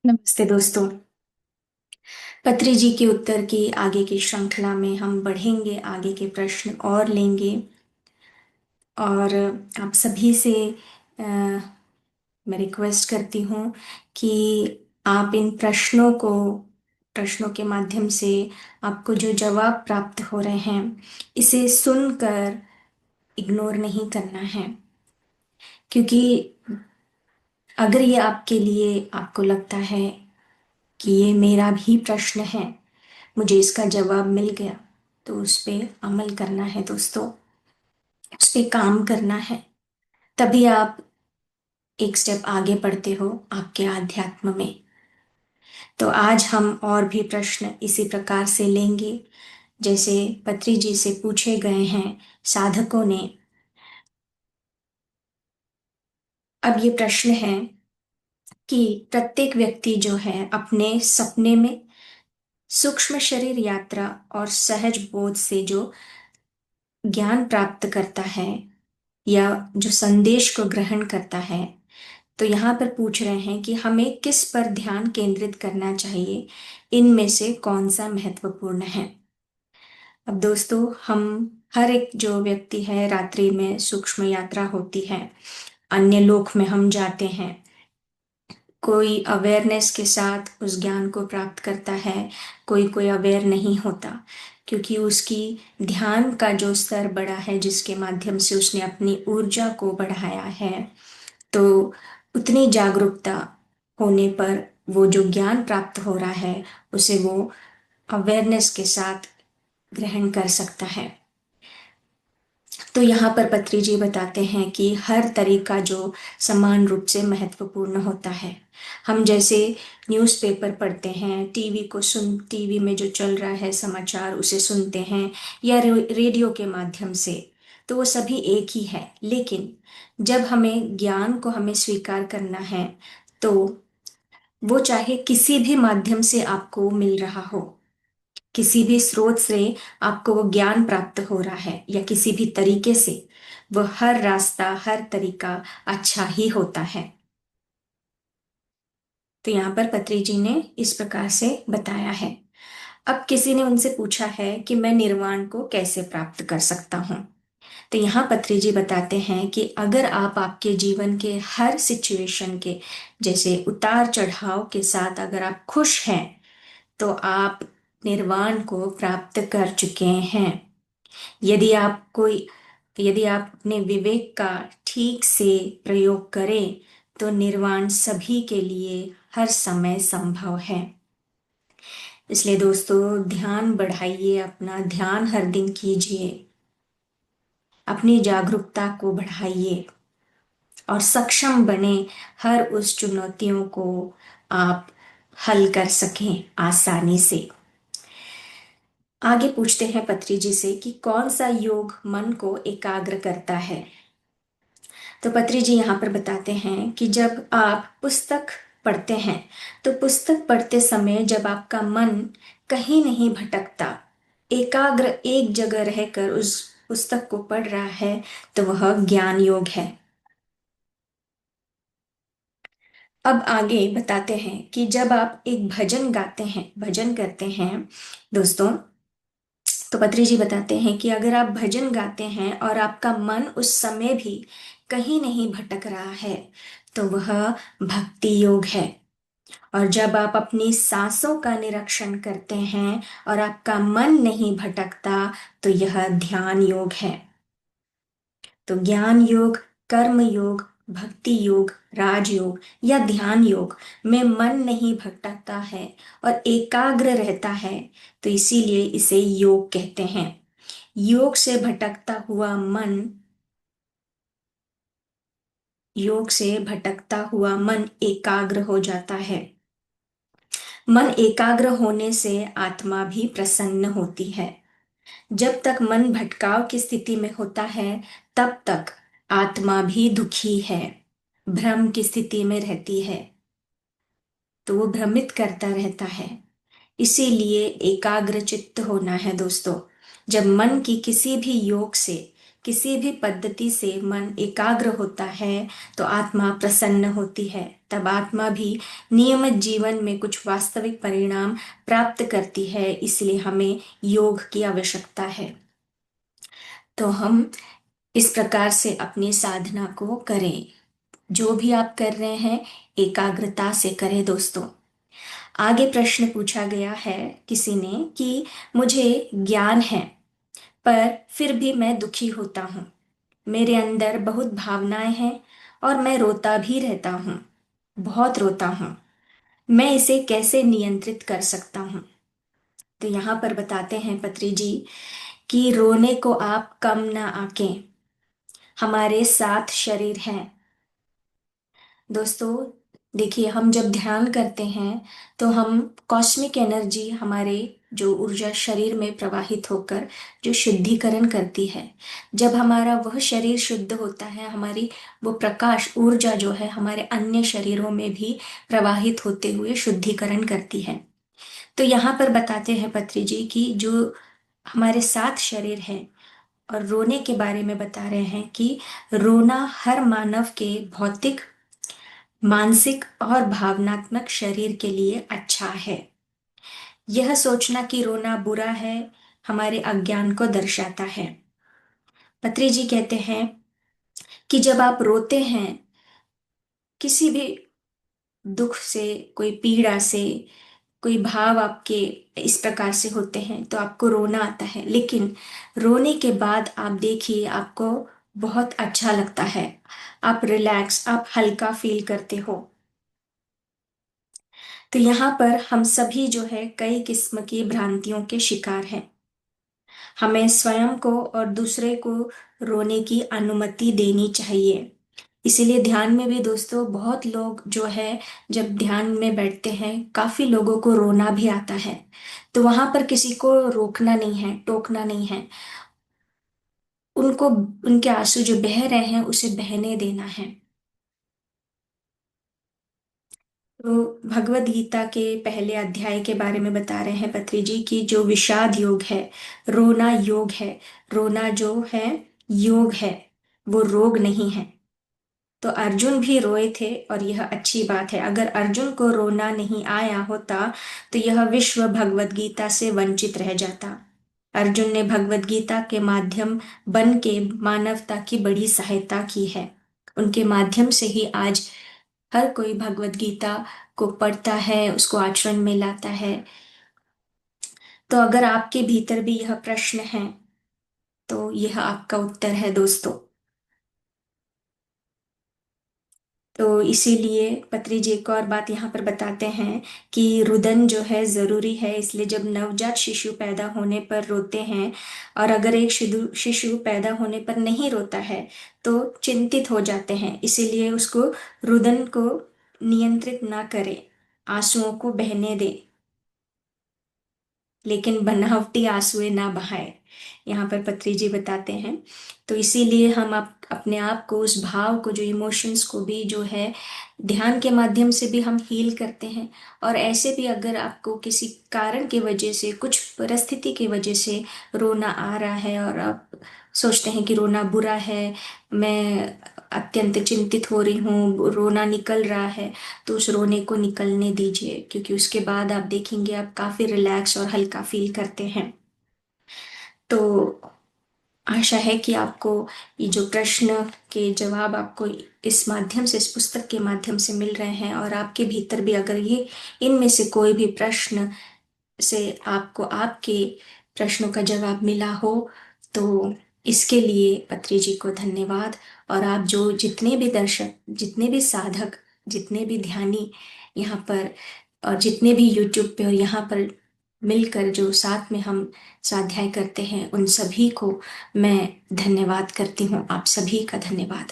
नमस्ते दोस्तों। पत्री जी के उत्तर की आगे की श्रृंखला में हम बढ़ेंगे, आगे के प्रश्न और लेंगे। और आप सभी से अ, मैं रिक्वेस्ट करती हूँ कि आप इन प्रश्नों के माध्यम से आपको जो जवाब प्राप्त हो रहे हैं, इसे सुनकर इग्नोर नहीं करना है। क्योंकि अगर ये आपके लिए आपको लगता है कि ये मेरा भी प्रश्न है, मुझे इसका जवाब मिल गया, तो उस पे अमल करना है दोस्तों, उस पे काम करना है। तभी आप एक स्टेप आगे बढ़ते हो आपके आध्यात्म में। तो आज हम और भी प्रश्न इसी प्रकार से लेंगे जैसे पत्री जी से पूछे गए हैं साधकों ने। अब ये प्रश्न है कि प्रत्येक व्यक्ति जो है अपने सपने में सूक्ष्म शरीर यात्रा और सहज बोध से जो ज्ञान प्राप्त करता है या जो संदेश को ग्रहण करता है, तो यहाँ पर पूछ रहे हैं कि हमें किस पर ध्यान केंद्रित करना चाहिए, इनमें से कौन सा महत्वपूर्ण है। अब दोस्तों, हम हर एक जो व्यक्ति है, रात्रि में सूक्ष्म यात्रा होती है, अन्य लोक में हम जाते हैं। कोई अवेयरनेस के साथ उस ज्ञान को प्राप्त करता है, कोई कोई अवेयर नहीं होता, क्योंकि उसकी ध्यान का जो स्तर बड़ा है, जिसके माध्यम से उसने अपनी ऊर्जा को बढ़ाया है, तो उतनी जागरूकता होने पर वो जो ज्ञान प्राप्त हो रहा है, उसे वो अवेयरनेस के साथ ग्रहण कर सकता है। तो यहाँ पर पत्री जी बताते हैं कि हर तरीका जो समान रूप से महत्वपूर्ण होता है। हम जैसे न्यूज़पेपर पढ़ते हैं, टीवी में जो चल रहा है समाचार उसे सुनते हैं, या रेडियो के माध्यम से, तो वो सभी एक ही है। लेकिन जब हमें ज्ञान को हमें स्वीकार करना है, तो वो चाहे किसी भी माध्यम से आपको मिल रहा हो, किसी भी स्रोत से आपको वो ज्ञान प्राप्त हो रहा है, या किसी भी तरीके से, वह हर रास्ता हर तरीका अच्छा ही होता है। तो यहाँ पर पत्री जी ने इस प्रकार से बताया है। अब किसी ने उनसे पूछा है कि मैं निर्वाण को कैसे प्राप्त कर सकता हूँ। तो यहाँ पत्री जी बताते हैं कि अगर आप आपके जीवन के हर सिचुएशन के, जैसे उतार चढ़ाव के साथ अगर आप खुश हैं, तो आप निर्वाण को प्राप्त कर चुके हैं। यदि आप कोई यदि आप अपने विवेक का ठीक से प्रयोग करें, तो निर्वाण सभी के लिए हर समय संभव है। इसलिए दोस्तों, ध्यान बढ़ाइए, अपना ध्यान हर दिन कीजिए, अपनी जागरूकता को बढ़ाइए और सक्षम बने हर उस चुनौतियों को आप हल कर सकें आसानी से। आगे पूछते हैं पत्री जी से कि कौन सा योग मन को एकाग्र करता है। तो पत्री जी यहाँ पर बताते हैं कि जब आप पुस्तक पढ़ते हैं, तो पुस्तक पढ़ते समय जब आपका मन कहीं नहीं भटकता, एकाग्र एक जगह रहकर उस पुस्तक को पढ़ रहा है, तो वह ज्ञान योग है। अब आगे बताते हैं कि जब आप एक भजन गाते हैं, भजन करते हैं दोस्तों, तो पत्री जी बताते हैं कि अगर आप भजन गाते हैं और आपका मन उस समय भी कहीं नहीं भटक रहा है, तो वह भक्ति योग है। और जब आप अपनी सांसों का निरीक्षण करते हैं और आपका मन नहीं भटकता, तो यह ध्यान योग है। तो ज्ञान योग, कर्म योग, भक्ति योग, राजयोग या ध्यान योग में मन नहीं भटकता है और एकाग्र रहता है, तो इसीलिए इसे योग कहते हैं। योग से भटकता हुआ मन एकाग्र हो जाता है। मन एकाग्र होने से आत्मा भी प्रसन्न होती है। जब तक मन भटकाव की स्थिति में होता है, तब तक आत्मा भी दुखी है, भ्रम की स्थिति में रहती है, तो वो भ्रमित करता रहता है। इसीलिए एकाग्र चित्त होना है दोस्तों। जब मन की किसी भी योग से किसी भी पद्धति से मन एकाग्र होता है तो आत्मा प्रसन्न होती है। तब आत्मा भी नियमित जीवन में कुछ वास्तविक परिणाम प्राप्त करती है। इसलिए हमें योग की आवश्यकता है। तो हम इस प्रकार से अपनी साधना को करें। जो भी आप कर रहे हैं, एकाग्रता से करें दोस्तों। आगे प्रश्न पूछा गया है किसी ने कि मुझे ज्ञान है पर फिर भी मैं दुखी होता हूँ। मेरे अंदर बहुत भावनाएं हैं और मैं रोता भी रहता हूँ, बहुत रोता हूँ। मैं इसे कैसे नियंत्रित कर सकता हूँ? तो यहाँ पर बताते हैं पत्री जी कि रोने को आप कम ना आंकें। हमारे सात शरीर हैं दोस्तों। देखिए, हम जब ध्यान करते हैं तो हम कॉस्मिक एनर्जी, हमारे जो ऊर्जा शरीर में प्रवाहित होकर जो शुद्धिकरण करती है। जब हमारा वह शरीर शुद्ध होता है, हमारी वो प्रकाश ऊर्जा जो है हमारे अन्य शरीरों में भी प्रवाहित होते हुए शुद्धिकरण करती है। तो यहाँ पर बताते हैं पत्री जी कि जो हमारे सात शरीर हैं, और रोने के बारे में बता रहे हैं कि रोना हर मानव के भौतिक, मानसिक और भावनात्मक शरीर के लिए अच्छा है। यह सोचना कि रोना बुरा है हमारे अज्ञान को दर्शाता है। पत्री जी कहते हैं कि जब आप रोते हैं किसी भी दुख से, कोई पीड़ा से, कोई भाव आपके इस प्रकार से होते हैं तो आपको रोना आता है। लेकिन रोने के बाद आप देखिए, आपको बहुत अच्छा लगता है। आप रिलैक्स, आप हल्का फील करते हो। तो यहाँ पर हम सभी जो है कई किस्म की भ्रांतियों के शिकार हैं। हमें स्वयं को और दूसरे को रोने की अनुमति देनी चाहिए। इसीलिए ध्यान में भी दोस्तों बहुत लोग जो है, जब ध्यान में बैठते हैं काफी लोगों को रोना भी आता है। तो वहां पर किसी को रोकना नहीं है, टोकना नहीं है। उनको, उनके आंसू जो बह रहे हैं उसे बहने देना है। तो भगवत गीता के पहले अध्याय के बारे में बता रहे हैं पत्री जी की जो विषाद योग है, रोना योग है। रोना जो है योग है, वो रोग नहीं है। तो अर्जुन भी रोए थे और यह अच्छी बात है। अगर अर्जुन को रोना नहीं आया होता तो यह विश्व भगवत गीता से वंचित रह जाता। अर्जुन ने भगवत गीता के माध्यम बन के मानवता की बड़ी सहायता की है। उनके माध्यम से ही आज हर कोई भगवत गीता को पढ़ता है, उसको आचरण में लाता है। तो अगर आपके भीतर भी यह प्रश्न है तो यह आपका उत्तर है दोस्तों। तो इसीलिए पत्री जी एक और बात यहाँ पर बताते हैं कि रुदन जो है जरूरी है। इसलिए जब नवजात शिशु पैदा होने पर रोते हैं, और अगर एक शिशु शिशु पैदा होने पर नहीं रोता है तो चिंतित हो जाते हैं। इसीलिए उसको, रुदन को नियंत्रित ना करें, आंसुओं को बहने दे, लेकिन बनावटी आंसुएं ना बहाए, यहाँ पर पत्री जी बताते हैं। तो इसीलिए हम अपने आप को, उस भाव को, जो इमोशंस को भी जो है ध्यान के माध्यम से भी हम हील करते हैं। और ऐसे भी अगर आपको किसी कारण की वजह से, कुछ परिस्थिति की वजह से रोना आ रहा है और आप सोचते हैं कि रोना बुरा है, मैं अत्यंत चिंतित हो रही हूँ, रोना निकल रहा है, तो उस रोने को निकलने दीजिए। क्योंकि उसके बाद आप देखेंगे आप काफी रिलैक्स और हल्का फील करते हैं। तो आशा है कि आपको ये जो प्रश्न के जवाब आपको इस माध्यम से, इस पुस्तक के माध्यम से मिल रहे हैं। और आपके भीतर भी अगर ये, इनमें से कोई भी प्रश्न से आपको आपके प्रश्नों का जवाब मिला हो तो इसके लिए पत्री जी को धन्यवाद। और आप जो जितने भी दर्शक, जितने भी साधक, जितने भी ध्यानी यहाँ पर, और जितने भी यूट्यूब पे और यहाँ पर मिलकर जो साथ में हम स्वाध्याय करते हैं, उन सभी को मैं धन्यवाद करती हूँ। आप सभी का धन्यवाद।